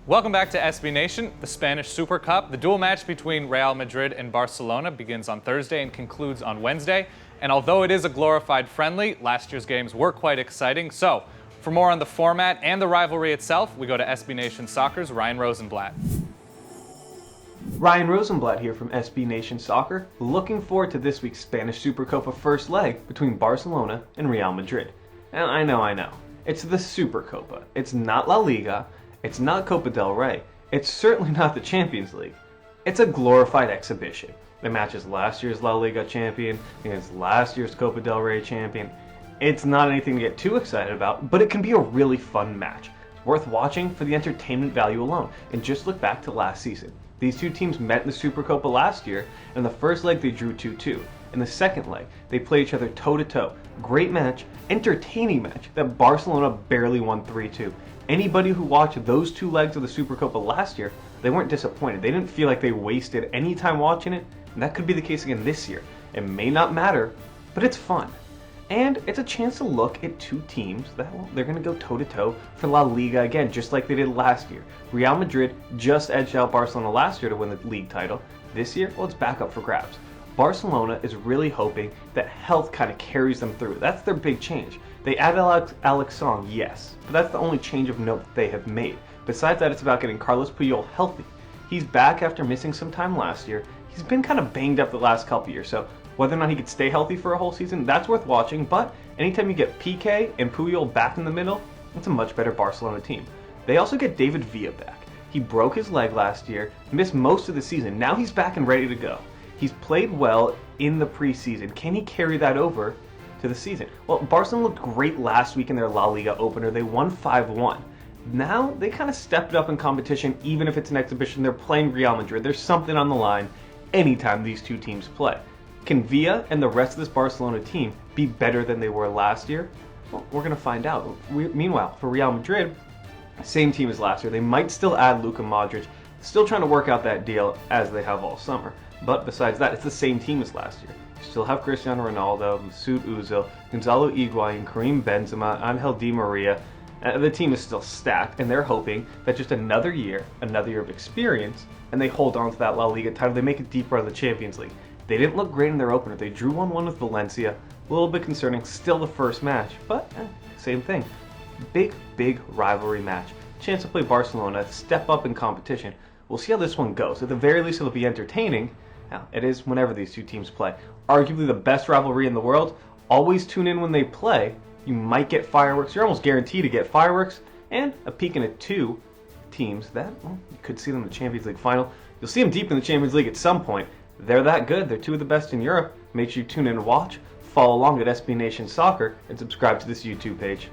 Welcome back to SB Nation, the Spanish Supercup. The dual match between Real Madrid and Barcelona begins on Thursday and concludes on Wednesday. And although it is a glorified friendly, last year's games were quite exciting. So, for more on the format and the rivalry itself, we go to SB Nation Soccer's Ryan Rosenblatt. Ryan Rosenblatt here from SB Nation Soccer, looking forward to this week's Spanish Supercopa first leg between Barcelona and Real Madrid. And I know, it's the Supercopa. It's not La Liga, it's not Copa del Rey, it's certainly not the Champions League. It's a glorified exhibition. It matches last year's La Liga champion against last year's Copa del Rey champion. It's not anything to get too excited about, but it can be a really fun match. It's worth watching for the entertainment value alone, and just look back to last season. These two teams met in the Supercopa last year. In the first leg they drew 2-2. In the second leg they played each other toe-to-toe. Great match, entertaining match that Barcelona barely won 3-2. Anybody who watched those two legs of the Supercopa last year, they weren't disappointed. They didn't feel like they wasted any time watching it, and that could be the case again this year. It may not matter, but it's fun. And it's a chance to look at two teams that, well, they're going to go toe-to-toe for La Liga again, just like they did last year. Real Madrid just edged out Barcelona last year to win the league title. This year, well, it's back up for grabs. Barcelona is really hoping that health kind of carries them through. That's their big change. They added Alex Song, yes, but that's the only change of note that they have made. Besides that, it's about getting Carlos Puyol healthy. He's back after missing some time last year. He's been kind of banged up the last couple years, so whether or not he could stay healthy for a whole season, that's worth watching, but anytime you get Piqué and Puyol back in the middle, it's a much better Barcelona team. They also get David Villa back. He broke his leg last year, missed most of the season. Now he's back and ready to go. He's played well in the preseason. Can he carry that over to the season? Well, Barcelona looked great last week in their La Liga opener. They won 5-1. Now they kind of stepped up in competition, even if it's an exhibition. They're playing Real Madrid. There's something on the line anytime these two teams play. Can Villa and the rest of this Barcelona team be better than they were last year? Well, we're going to find out. Meanwhile, for Real Madrid, same team as last year. They might still add Luka Modric, still trying to work out that deal as they have all summer. But besides that, it's the same team as last year. You still have Cristiano Ronaldo, Mesut Ozil, Gonzalo Higuain, Karim Benzema, Angel Di Maria. The team is still stacked, and they're hoping that just another year of experience, and they hold on to that La Liga title. They make it deeper out of the Champions League. They didn't look great in their opener. They drew 1-1 with Valencia. A little bit concerning, still the first match, but same thing. Big rivalry match. Chance to play Barcelona, step up in competition. We'll see how this one goes. At the very least, it'll be entertaining. Now, it is whenever these two teams play. Arguably the best rivalry in the world. Always tune in when they play. You might get fireworks. You're almost guaranteed to get fireworks. And a peek into two teams that, well, you could see them in the Champions League final. You'll see them deep in the Champions League at some point. They're that good. They're two of the best in Europe. Make sure you tune in and watch. Follow along at SB Nation Soccer and subscribe to this YouTube page.